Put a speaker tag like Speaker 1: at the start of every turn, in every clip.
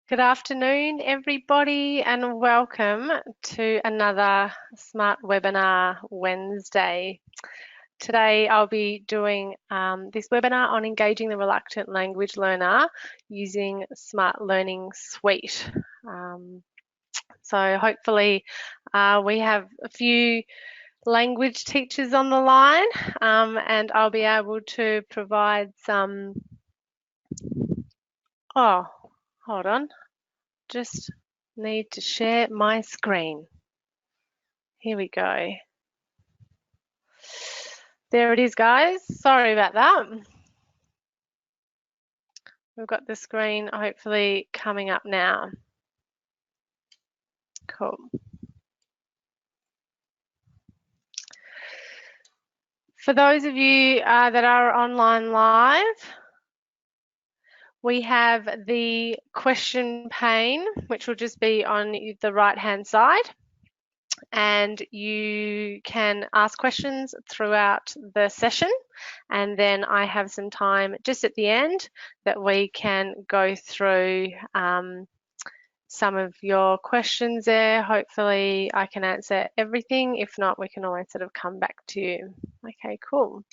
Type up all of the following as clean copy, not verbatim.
Speaker 1: Good afternoon, everybody, and welcome to another Smart Webinar Wednesday. Today, I'll be doing this webinar on engaging the reluctant language learner using Smart Learning Suite. So hopefully, we have a few language teachers on the line, and I'll be able to provide some. Oh, hold on. Just need to share my screen. Here we go. There it is, guys. Sorry about that. We've got the screen hopefully coming up now. Cool. For those of you that are online live, we have the question pane, which will just be on the right-hand side. And you can ask questions throughout the session, and then I have some time just at the end that we can go through some of your questions there. Hopefully I can answer everything. If not, we can always sort of come back to you. Okay, cool.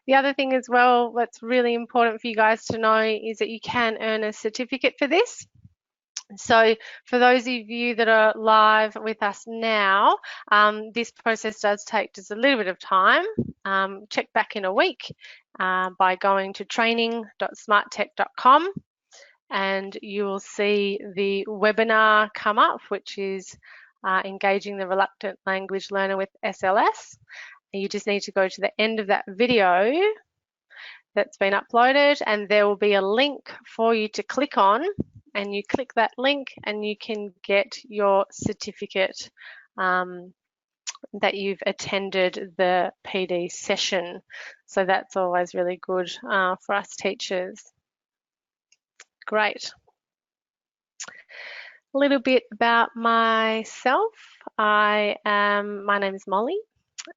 Speaker 1: The other thing as well that's really important for you guys to know is that you can earn a certificate for this. So for those of you that are live with us now, this process does take just a little bit of time. Check back in a week by going to training.smarttech.com, and you will see the webinar come up, which is engaging the reluctant language learner with SLS. And you just need to go to the end of that video that's been uploaded, and there will be a link for you to click on, and you click that link and you can get your certificate that you've attended the PD session. So that's always really good for us teachers. Great. A little bit about myself. My name is Molly,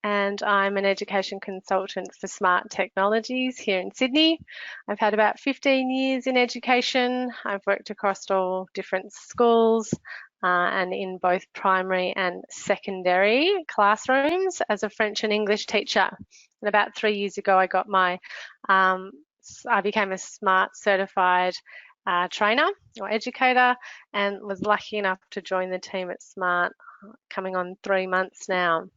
Speaker 1: and I'm an education consultant for Smart Technologies here in Sydney. I've had about 15 years in education. I've worked across all different schools and in both primary and secondary classrooms as a French and English teacher. And about 3 years ago, I became a Smart certified trainer or educator, and was lucky enough to join the team at Smart coming on 3 months now.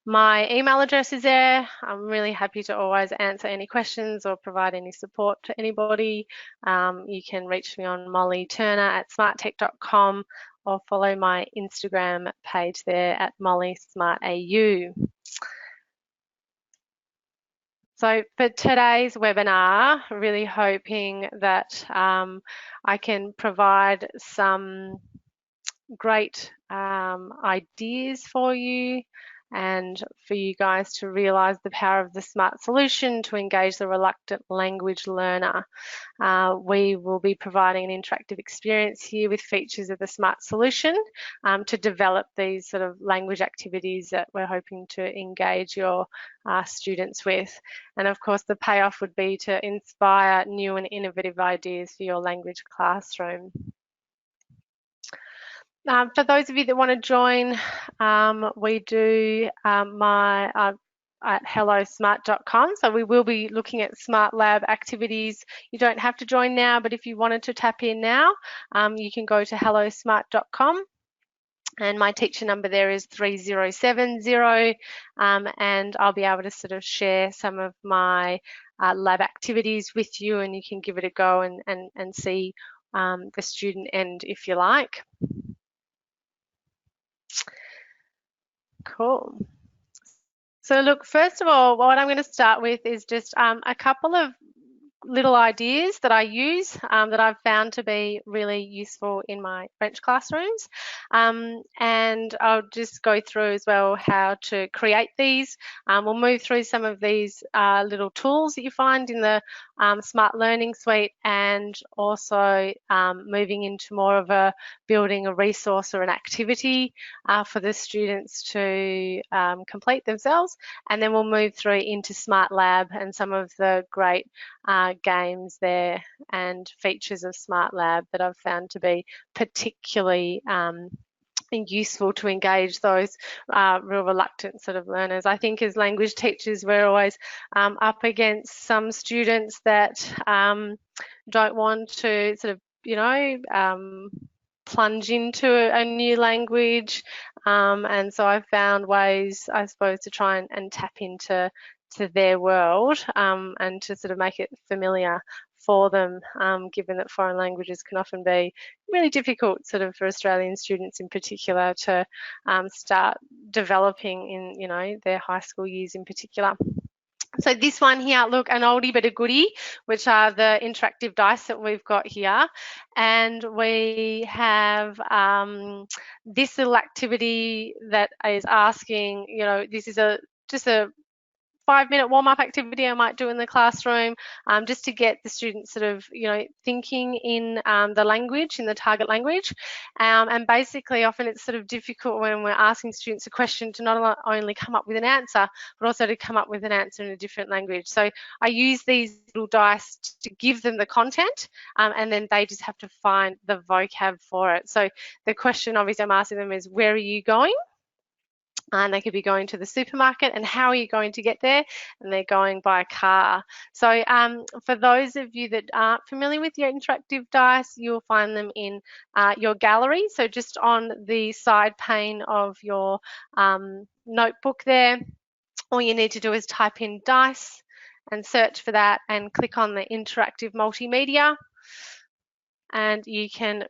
Speaker 1: My email address is there. I'm really happy to always answer any questions or provide any support to anybody. You can reach me on Molly Turner at smarttech.com or follow my Instagram page there at mollysmartau. So for today's webinar, really hoping that I can provide some great ideas for you and for you guys to realise the power of the Smart solution to engage the reluctant language learner. We will be providing an interactive experience here with features of the Smart solution to develop these sort of language activities that we're hoping to engage your students with. And of course, the payoff would be to inspire new and innovative ideas for your language classroom. For those of you that want to join, we do at hellosmart.com. So we will be looking at Smart Lab activities. You don't have to join now, but if you wanted to tap in now, you can go to hellosmart.com. And my teacher number there is 3070, and I'll be able to sort of share some of my lab activities with you, and you can give it a go and see the student end if you like. Cool. So look, first of all, what I'm going to start with is just a couple of little ideas that I use that I've found to be really useful in my French classrooms. And I'll just go through as well how to create these. We'll move through some of these little tools that you find in the Smart Learning Suite, and also moving into more of a building a resource or an activity for the students to complete themselves. And then we'll move through into Smart Lab and some of the great games there and features of SmartLab that I've found to be particularly useful to engage those real reluctant sort of learners. I think as language teachers, we're always up against some students that don't want to sort of, plunge into a new language. And so I've found ways, I suppose, to try and tap into their world and to sort of make it familiar for them, given that foreign languages can often be really difficult sort of for Australian students in particular to start developing in, their high school years in particular. So this one here, look, an oldie but a goodie, which are the interactive dice that we've got here. And we have this little activity that is asking, this is just a 5-minute warm-up activity I might do in the classroom, just to get the students sort of, thinking in the language, in the target language. And basically, often it's sort of difficult when we're asking students a question to not only come up with an answer, but also to come up with an answer in a different language. So I use these little dice to give them the content, and then they just have to find the vocab for it. So the question obviously I'm asking them is, where are you going? And they could be going to the supermarket, and how are you going to get there? And they're going by car. So for those of you that aren't familiar with your interactive dice, you'll find them in your gallery. So just on the side pane of your notebook there, all you need to do is type in dice and search for that and click on the interactive multimedia. And you can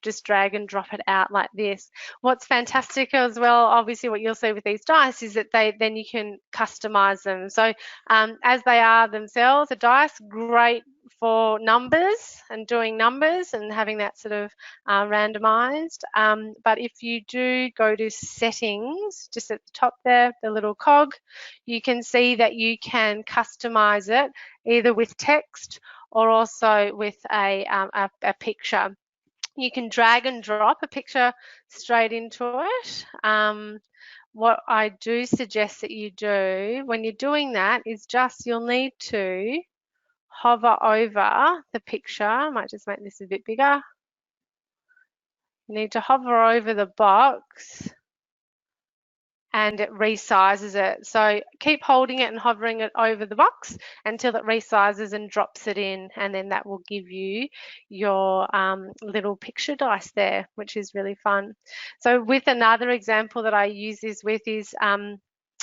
Speaker 1: just drag and drop it out like this. What's fantastic as well, obviously what you'll see with these dice is that then you can customize them. So as they are themselves, a dice, great for numbers and doing numbers and having that sort of randomized. But if you do go to settings, just at the top there, the little cog, you can see that you can customize it either with text or also with a picture. You can drag and drop a picture straight into it. What I do suggest that you do when you're doing that is you'll need to hover over the picture. I might just make this a bit bigger. You need to hover over the box and it resizes it. So keep holding it and hovering it over the box until it resizes and drops it in, and then that will give you your little picture dice there, which is really fun. So with another example that I use this with is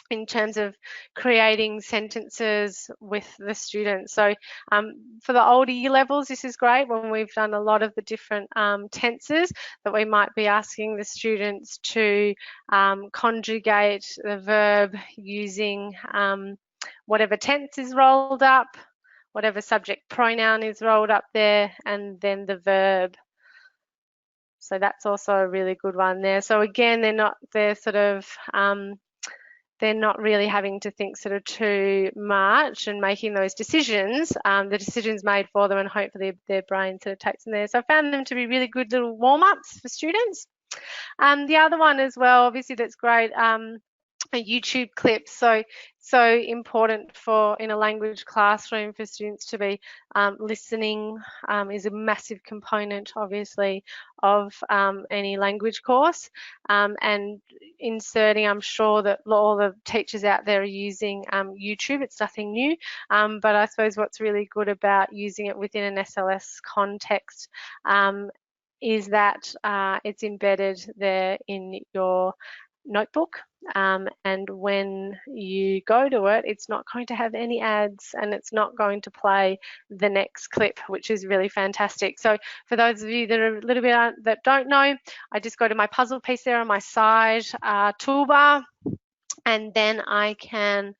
Speaker 1: in terms of creating sentences with the students. So for the older year levels, this is great when we've done a lot of the different tenses that we might be asking the students to conjugate the verb using whatever tense is rolled up, whatever subject pronoun is rolled up there, and then the verb. So that's also a really good one there. So again, they're not really having to think sort of too much and making those decisions. The decision's made for them, and hopefully their brain sort of takes them there. So I found them to be really good little warm-ups for students. The other one as well, obviously that's great, a YouTube clip. So important for in a language classroom for students to be listening is a massive component, obviously, of any language course. And inserting, I'm sure that all the teachers out there are using YouTube. It's nothing new, but I suppose what's really good about using it within an SLS context is that it's embedded there in your notebook, and when you go to it, it's not going to have any ads and it's not going to play the next clip, which is really fantastic. So for those of you that are a little bit that don't know, I just go to my puzzle piece there on my side toolbar, and then I can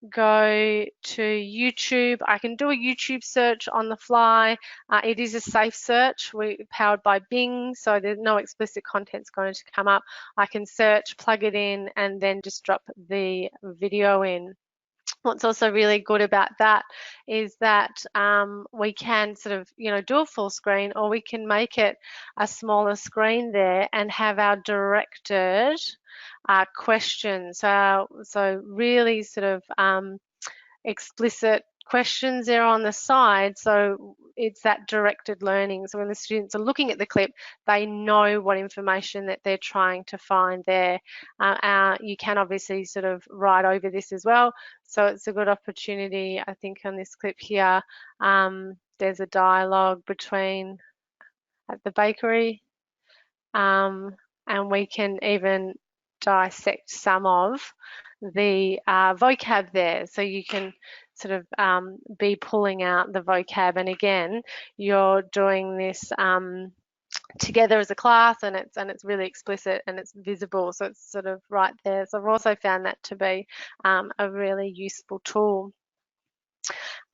Speaker 1: go to YouTube. I can do a YouTube search on the fly. It is a safe search. We're powered by Bing, so there's no explicit content's going to come up. I can search, plug it in, and then just drop the video in. What's also really good about that is that we can sort of, do a full screen, or we can make it a smaller screen there and have our directed questions. So really sort of explicit questions there on the side, so it's that directed learning. So when the students are looking at the clip, they know what information that they're trying to find there. You can obviously sort of write over this as well, so it's a good opportunity. I think on this clip here, there's a dialogue between at the bakery, and we can even dissect some of the vocab there. So you can sort of be pulling out the vocab, and again, you're doing this together as a class, and it's really explicit and it's visible, so it's sort of right there. So I've also found that to be a really useful tool.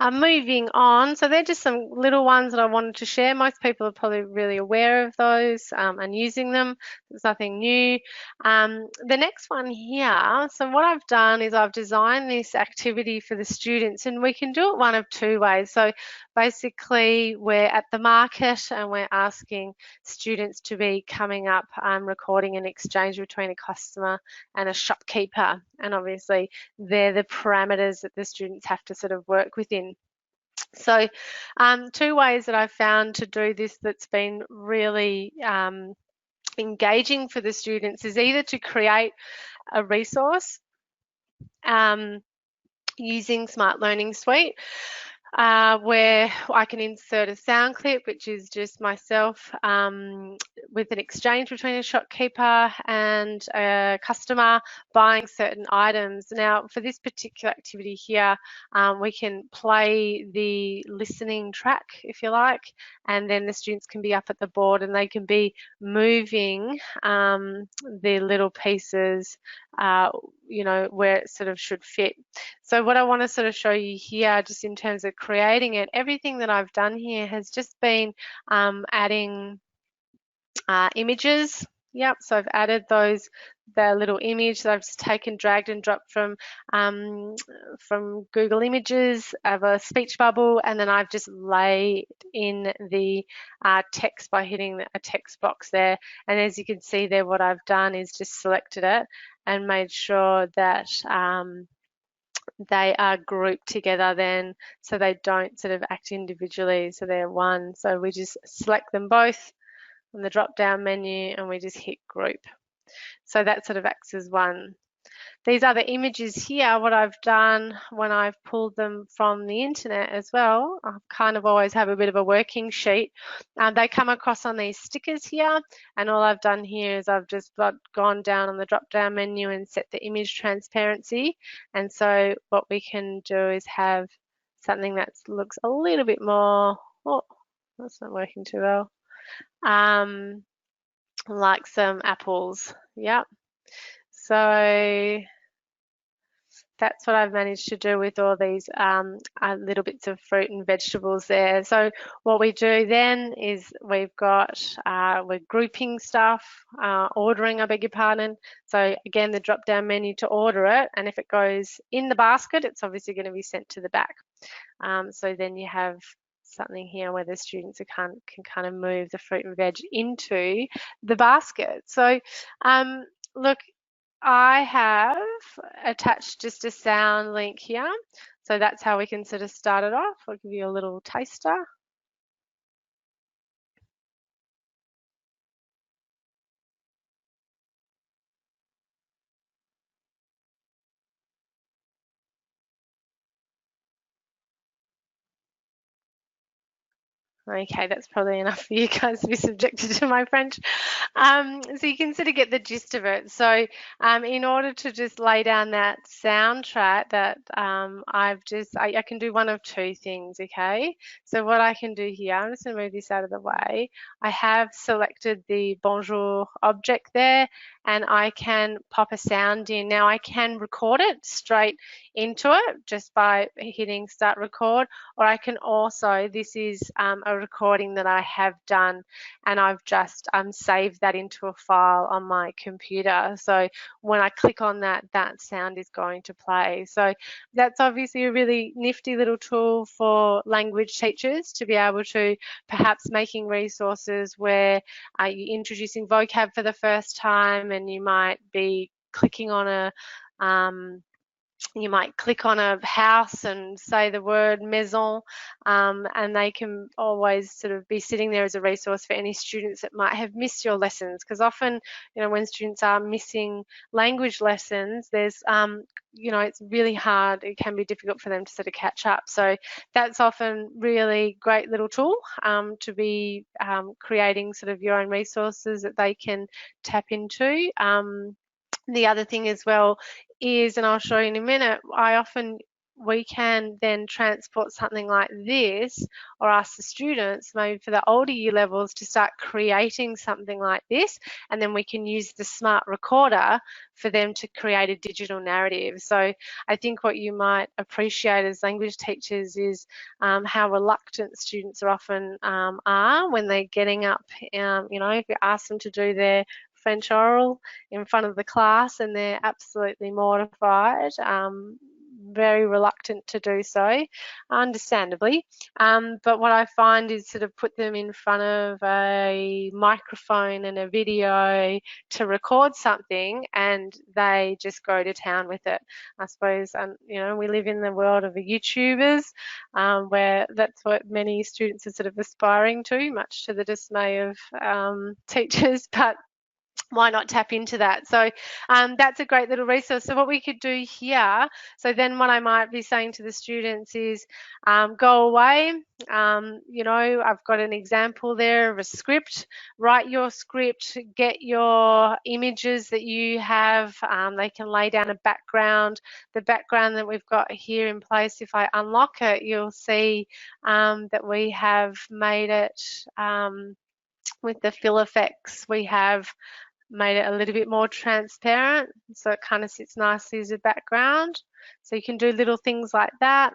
Speaker 1: Moving on, so they're just some little ones that I wanted to share. Most people are probably really aware of those and using them. There's nothing new. The next one here, so what I've done is I've designed this activity for the students, and we can do it one of two ways. So basically, we're at the market and we're asking students to be coming up recording an exchange between a customer and a shopkeeper, and obviously they're the parameters that the students have to sort of work within. So two ways that I've found to do this that's been really engaging for the students is either to create a resource using Smart Learning Suite, where I can insert a sound clip, which is just myself with an exchange between a shopkeeper and a customer buying certain items. Now, for this particular activity here, we can play the listening track, if you like, and then the students can be up at the board and they can be moving the little pieces, you know, where it sort of should fit. So what I want to sort of show you here, just in terms of creating it, everything that I've done here has just been adding images. Yep, so I've added the little image that I've just taken, dragged and dropped from Google Images of a speech bubble, and then I've just laid in the text by hitting a text box there. And as you can see there, what I've done is just selected it and made sure that they are grouped together then, so they don't sort of act individually, so they're one. So we just select them both on the drop down menu and we just hit group. So that sort of acts as one. These other images here, what I've done when I've pulled them from the internet as well, I kind of always have a bit of a working sheet. They come across on these stickers here, and all I've done here is I've just gone down on the drop down menu and set the image transparency. And so what we can do is have something that looks a little bit more, oh, that's not working too well, like some apples. Yep. So that's what I've managed to do with all these little bits of fruit and vegetables there. So what we do then is we've got, we're grouping stuff, ordering, I beg your pardon. So again, the drop down menu to order it, and if it goes in the basket, it's obviously going to be sent to the back. So then you have something here where the students can kind of move the fruit and veg into the basket. So look, I have attached just a sound link here. So that's how we can sort of start it off. I'll give you a little taster. Okay, that's probably enough for you guys to be subjected to my French. So you can sort of get the gist of it. So in order to just lay down that soundtrack, that I can do one of two things, okay? So what I can do here, I'm just going to move this out of the way. I have selected the Bonjour object there, and I can pop a sound in. Now I can record it straight into it just by hitting start record, or I can also, this is a recording that I have done, and I've just saved that into a file on my computer. So when I click on that, that sound is going to play. So that's obviously a really nifty little tool for language teachers to be able to perhaps making resources where you're introducing vocab for the first time, and you might be clicking on a you might click on a house and say the word maison, and they can always sort of be sitting there as a resource for any students that might have missed your lessons, because often, when students are missing language lessons, there's it's really hard, it can be difficult for them to sort of catch up. So that's often really great little tool to be creating sort of your own resources that they can tap into. The other thing as well is, and I'll show you in a minute, we can then transport something like this, or ask the students maybe for the older year levels to start creating something like this, and then we can use the smart recorder for them to create a digital narrative. So I think what you might appreciate as language teachers is how reluctant students are often are when they're getting up, if you ask them to do their French oral in front of the class, and they're absolutely mortified, very reluctant to do so, understandably. But what I find is sort of put them in front of a microphone and a video to record something, and they just go to town with it. I suppose, we live in the world of the YouTubers, where that's what many students are sort of aspiring to, much to the dismay of teachers. But why not tap into that? So that's a great little resource. So what we could do here, so then what I might be saying to the students is go away. I've got an example there of a script. Write your script, get your images that you have. They can lay down a background. The background that we've got here in place, if I unlock it, you'll see that we have made it with the fill effects. We have made it a little bit more transparent, so it kind of sits nicely as a background. So you can do little things like that.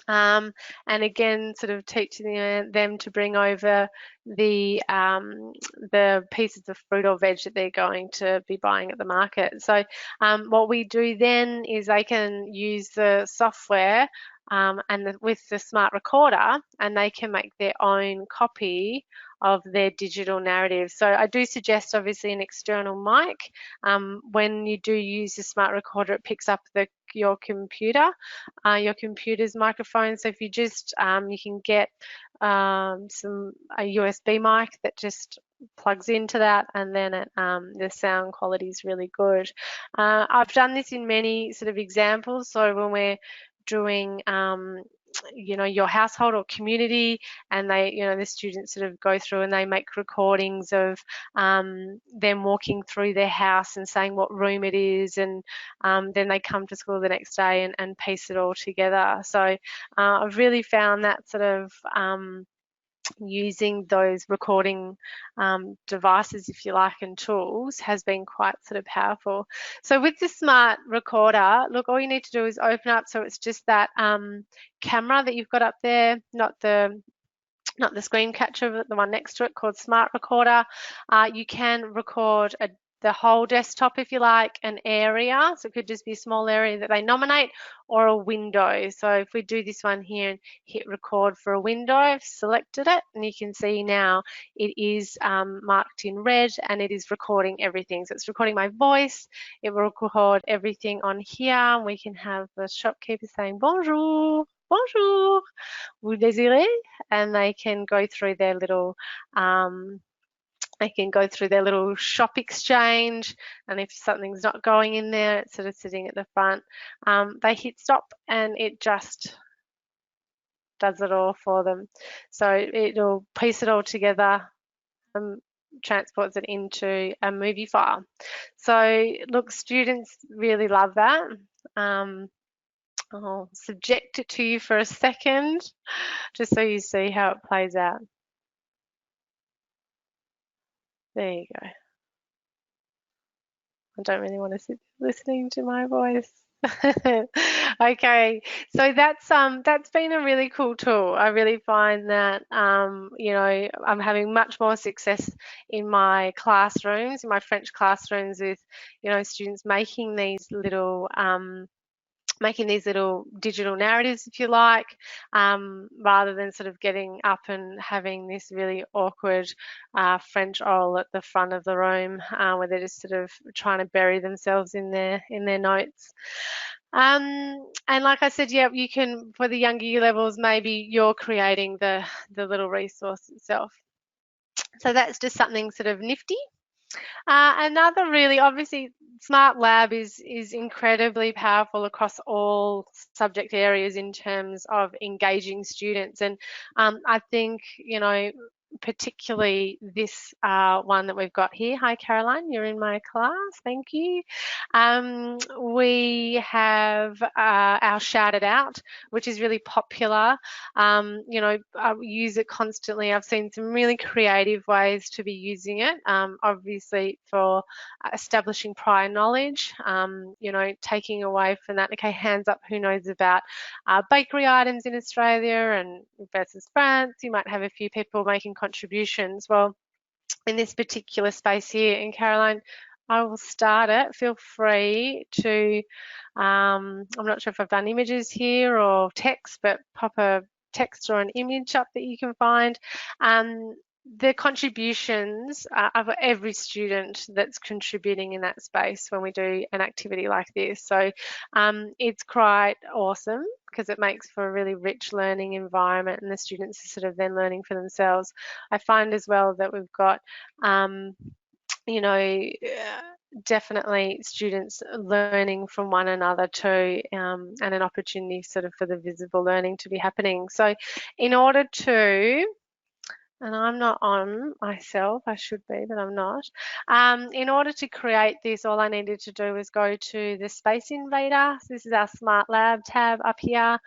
Speaker 1: And again, sort of teaching them to bring over the pieces of fruit or veg that they're going to be buying at the market. So what we do then is they can use the software with the smart recorder, and they can make their own copy of their digital narrative. So I do suggest obviously an external mic. When you do use the smart recorder, it picks up your computer's microphone. So if you just you can get a USB mic that just plugs into that, and then the sound quality is really good. I've done this in many sort of examples. So when we're doing your household or community, and the students sort of go through and they make recordings of them walking through their house and saying what room it is, and then they come to school the next day and piece it all together. So I've really found that sort of using those recording devices, if you like, and tools has been quite sort of powerful. So with the smart recorder, look, all you need to do is open up, so it's just that camera that you've got up there, not the screen catcher, but the one next to it, called Smart Recorder. You can record the whole desktop, if you like, an area. So it could just be a small area that they nominate, or a window. So if we do this one here and hit record for a window, I've selected it, and you can see now it is marked in red, and it is recording everything. So it's recording my voice. It will record everything on here. We can have the shopkeeper saying bonjour, bonjour, vous désirez, and they can go through their little shop exchange, and if something's not going in there, it's sort of sitting at the front. They hit stop, and it just does it all for them. So it'll piece it all together, transports it into a movie file. So look, students really love that. I'll subject it to you for a second, just so you see how it plays out. There you go. I don't really want to sit listening to my voice. Okay, so that's been a really cool tool. I really find that I'm having much more success in my classrooms, in my French classrooms, with students making these little digital narratives, if you like, rather than sort of getting up and having this really awkward French oral at the front of the room, where they're just sort of trying to bury themselves in their notes. And like I said, yeah, you can, for the younger year levels, maybe you're creating the little resource itself. So that's just something sort of nifty. Another really, obviously, Smart Lab is incredibly powerful across all subject areas in terms of engaging students. And I think, you know, particularly this one that we've got here. Hi, Caroline, you're in my class. Thank you. We have our Shout It Out, which is really popular. You know, I use it constantly. I've seen some really creative ways to be using it. Obviously, for establishing prior knowledge, you know, taking away from that. Okay, hands up, who knows about bakery items in Australia and versus France? You might have a few people making contributions. Well, in this particular space here, in Caroline, I will start it. Feel free to, I'm not sure if I've done images here or text, but pop a text or an image up that you can find. The contributions of every student that's contributing in that space when we do an activity like this. So it's quite awesome because it makes for a really rich learning environment and the students are sort of then learning for themselves. I find as well that we've got you know, definitely students learning from one another too, and an opportunity sort of for the visible learning to be happening. So in order to, and I'm not on myself, I should be, but I'm not. In order to create this, all I needed to do was go to the Space Invader. So this is our Smart Lab tab up here.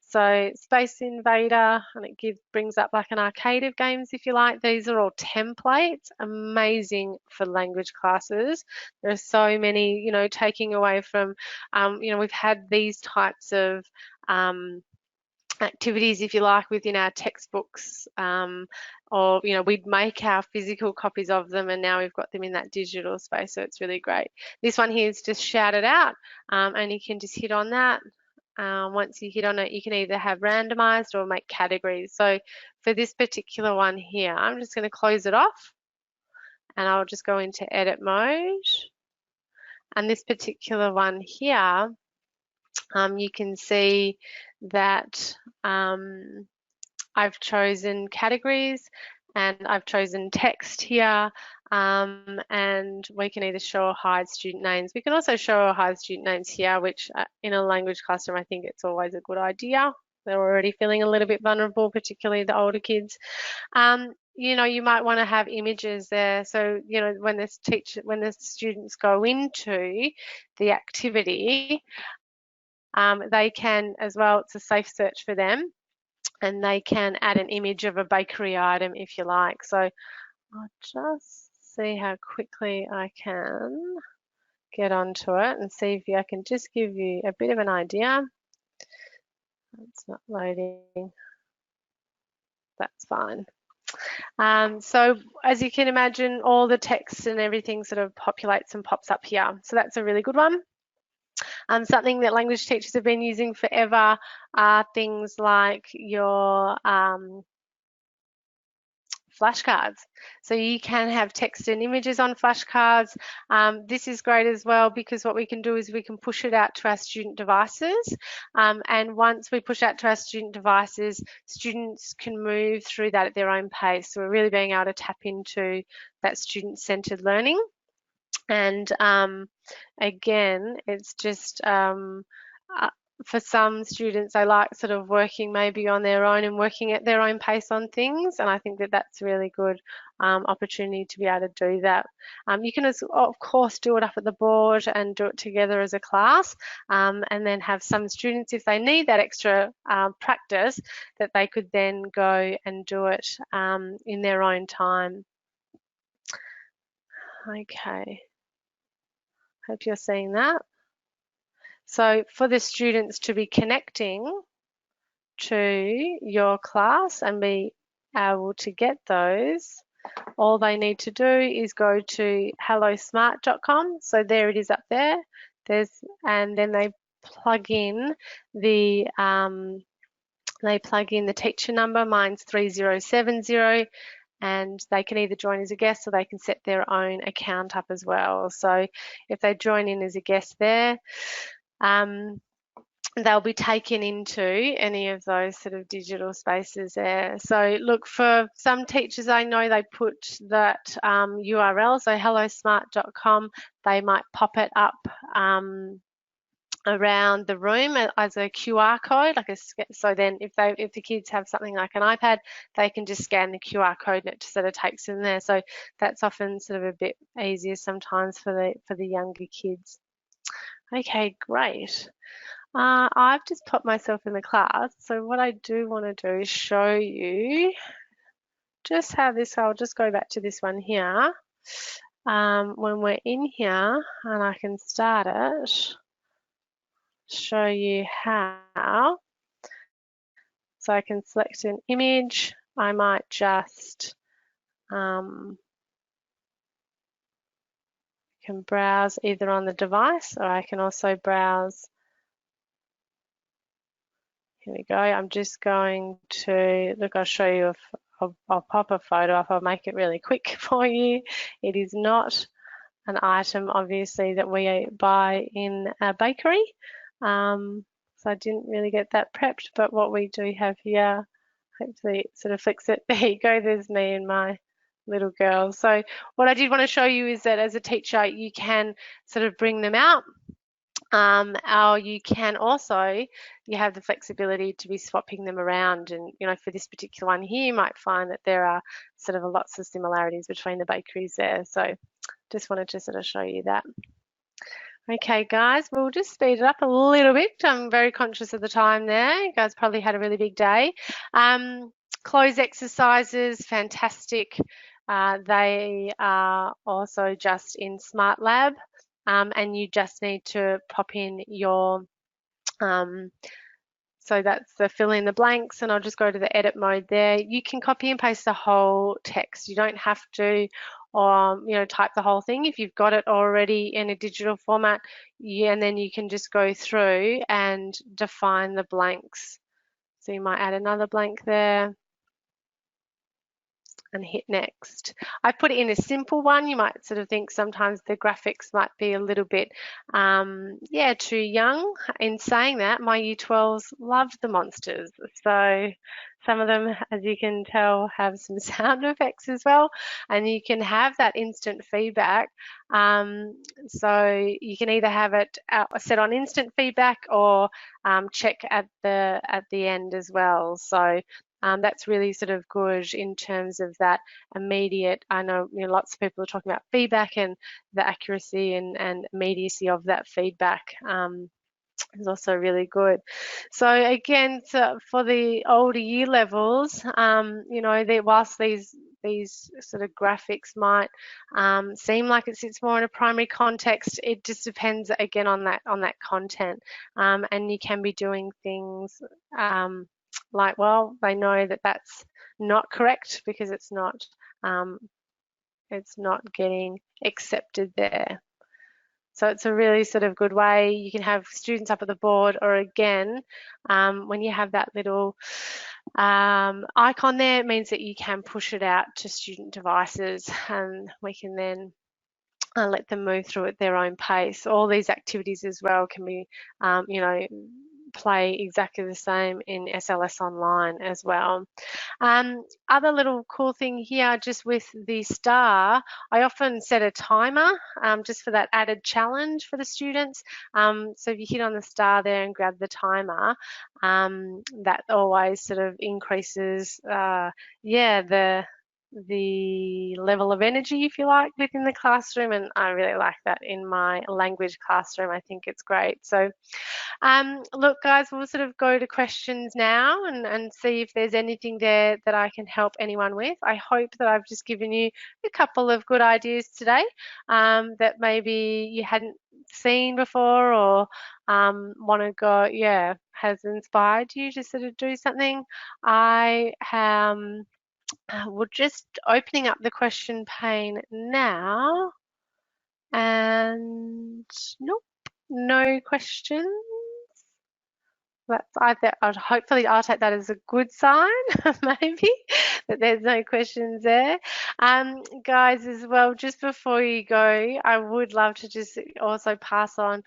Speaker 1: So Space Invader, and it brings up like an arcade of games if you like. These are all templates, amazing for language classes. There are so many, you know, taking away from, you know, we've had these types of activities, if you like, within our textbooks, or you know, we'd make our physical copies of them, and now we've got them in that digital space. So it's really great. This one here is just Shout It Out, and you can just hit on that. Once you hit on it, you can either have randomized or make categories. So for this particular one here, I'm just going to close it off, and I'll just go into edit mode. And this particular one here, you can see that I've chosen categories and I've chosen text here, and we can either show or hide student names. We can also show or hide student names here, which in a language classroom, I think it's always a good idea. They're already feeling a little bit vulnerable, particularly the older kids. You know, you might want to have images there. So, you know, when the students go into the activity, they can as well, it's a safe search for them, and they can add an image of a bakery item if you like. So I'll just see how quickly I can get onto it and see if I can just give you a bit of an idea. It's not loading. That's fine. So as you can imagine, all the text and everything sort of populates and pops up here. So that's a really good one. Something that language teachers have been using forever are things like your flashcards. So you can have text and images on flashcards. This is great as well because what we can do is we can push it out to our student devices. And once we push out to our student devices, students can move through that at their own pace. So we're really being able to tap into that student-centered learning. And again, it's just for some students, they like sort of working maybe on their own and working at their own pace on things. And I think that that's a really good opportunity to be able to do that. You can, of course, do it up at the board and do it together as a class, and then have some students, if they need that extra practice, that they could then go and do it in their own time. Okay. Hope you're seeing that. So for the students to be connecting to your class and be able to get those, all they need to do is go to hellosmart.com. So there it is up there. And then they plug in the teacher number. Mine's 3070. And they can either join as a guest or they can set their own account up as well. So if they join in as a guest there, they'll be taken into any of those sort of digital spaces there. So look, for some teachers I know, they put that URL, so hellosmart.com, they might pop it up around the room as a QR code, so then if the kids have something like an iPad, they can just scan the QR code and it sort of takes them there. So that's often sort of a bit easier sometimes for the younger kids. Okay, great. I've just popped myself in the class, so what I do want to do is show you just how this, I'll just go back to this one here. When we're in here, and I can start it, show you how. So I can select an image. I might just can browse either on the device, or I can also browse. Here we go. I'm just going to look. I'll show you. I'll pop a photo up. I'll make it really quick for you. It is not an item, obviously, that we buy in a bakery. So I didn't really get that prepped, but what we do have here, hopefully it sort of flicks it. There you go, there's me and my little girl. So what I did want to show you is that as a teacher, you can sort of bring them out. Or you can also, you have the flexibility to be swapping them around, and for this particular one here, you might find that there are sort of lots of similarities between the bakeries there. So just wanted to sort of show you that. Okay, guys, we'll just speed it up a little bit. I'm very conscious of the time there. You guys probably had a really big day. Close exercises, fantastic. They are also just in SmartLab, and you just need to pop in your, so that's the fill in the blanks, and I'll just go to the edit mode there. You can copy and paste the whole text. You don't have to type the whole thing. If you've got it already in a digital format, and then you can just go through and define the blanks. So you might add another blank there and hit next. I put it in a simple one. You might sort of think sometimes the graphics might be a little bit, too young. In saying that, my Year 12s loved the monsters. So some of them, as you can tell, have some sound effects as well, and you can have that instant feedback. So you can either have it set on instant feedback or check at the end as well. So that's really sort of good in terms of that immediate. I know, lots of people are talking about feedback and the accuracy and immediacy of that feedback. Is also really good. So again, for the older year levels, whilst these sort of graphics might seem like it sits more in a primary context, it just depends again on that content, and you can be doing things like, well, they know that that's not correct because it's not getting accepted there. So it's a really sort of good way. You can have students up at the board, or again, when you have that little icon there, it means that you can push it out to student devices, and we can then let them move through at their own pace. All these activities as well can be, play exactly the same in SLS Online as well. Other little cool thing here, just with the star, I often set a timer just for that added challenge for the students. So if you hit on the star there and grab the timer, that always sort of increases, the level of energy, if you like, within the classroom, and I really like that in my language classroom. I think it's great. So look, guys, we'll sort of go to questions now and see if there's anything there that I can help anyone with. I hope that I've just given you a couple of good ideas today that maybe you hadn't seen before, or want to go, has inspired you to sort of do something. I am we're just opening up the question pane now, and nope, no questions. Hopefully I'll take that as a good sign, maybe, that there's no questions there. Guys, as well, just before you go, I would love to just also pass on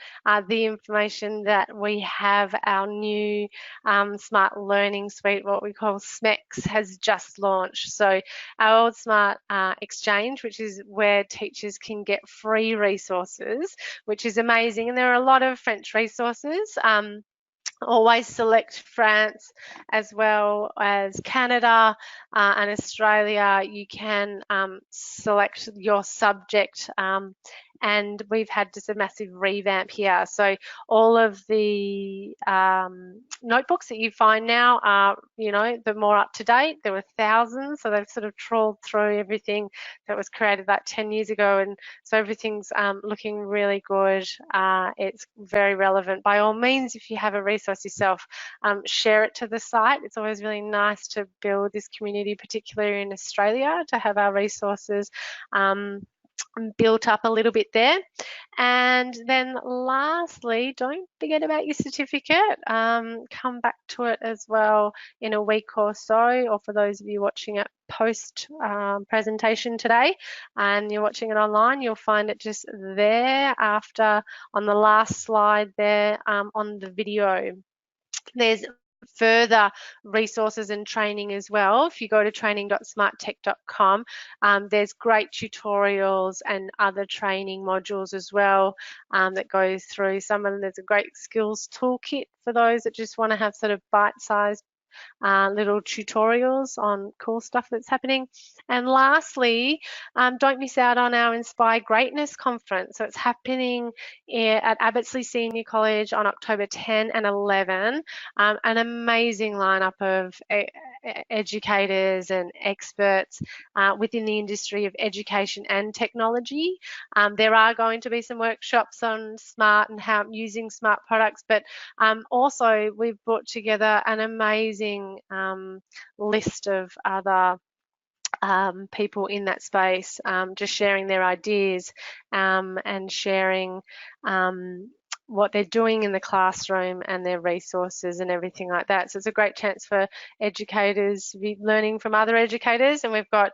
Speaker 1: the information that we have our new Smart Learning Suite, what we call SMEX, has just launched. So our old Smart Exchange, which is where teachers can get free resources, which is amazing. And there are a lot of French resources. Always select France as well as Canada and Australia. You can select your subject, and we've had just a massive revamp here. So all of the notebooks that you find now are, the more up to date. There were thousands, so they've sort of trawled through everything that was created about 10 years ago, and so everything's looking really good. It's very relevant. By all means, if you have a resource yourself, share it to the site. It's always really nice to build this community, particularly in Australia, to have our resources built up a little bit there. And then lastly, don't forget about your certificate. Come back to it as well in a week or so, or for those of you watching it post presentation today and you're watching it online, you'll find it just there after, on the last slide there, on the video. There's further resources and training as well. If you go to training.smarttech.com, there's great tutorials and other training modules as well that go through some of them. There's a great skills toolkit for those that just want to have sort of bite-sized little tutorials on cool stuff that's happening. And lastly, don't miss out on our Inspire Greatness Conference. So it's happening at Abbotsleigh Senior College on October 10 and 11. An amazing lineup of educators and experts within the industry of education and technology. There are going to be some workshops on smart and how using smart products, but also we've brought together an amazing list of other people in that space, just sharing their ideas and sharing what they're doing in the classroom and their resources and everything like that. So it's a great chance for educators to be learning from other educators, and we've got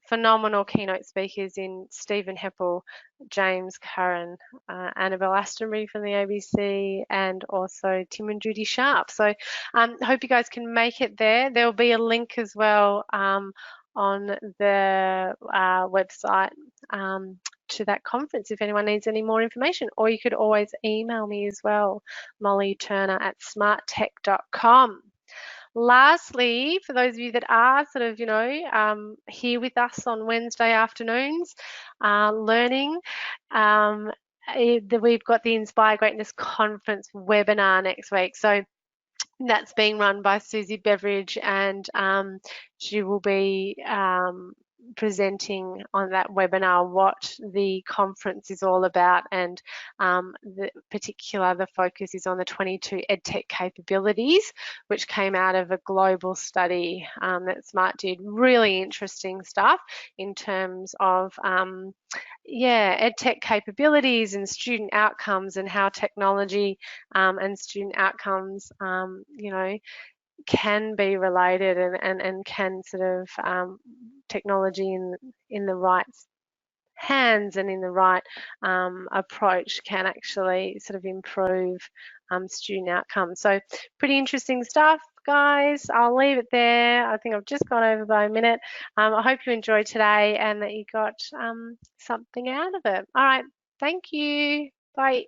Speaker 1: phenomenal keynote speakers in Stephen Heppel, James Curran, Annabelle Astonbury from the ABC, and also Tim and Judy Sharp. So I hope you guys can make it there. There'll be a link as well on the website to that conference if anyone needs any more information, or you could always email me as well, mollyturner@smarttech.com. Lastly, for those of you that are sort of, here with us on Wednesday afternoons, learning, we've got the Inspire Greatness Conference webinar next week. So that's being run by Susie Beveridge, and she will be presenting on that webinar what the conference is all about, and the focus is on the 22 EdTech capabilities, which came out of a global study that Smart did. Really interesting stuff in terms of EdTech capabilities and student outcomes, and how technology and student outcomes can be related, and can sort of technology in the right hands and in the right approach can actually sort of improve student outcomes. So pretty interesting stuff, guys. I'll leave it there. I think I've just gone over by a minute. I hope you enjoyed today and that you got something out of it. All right, thank you. Bye.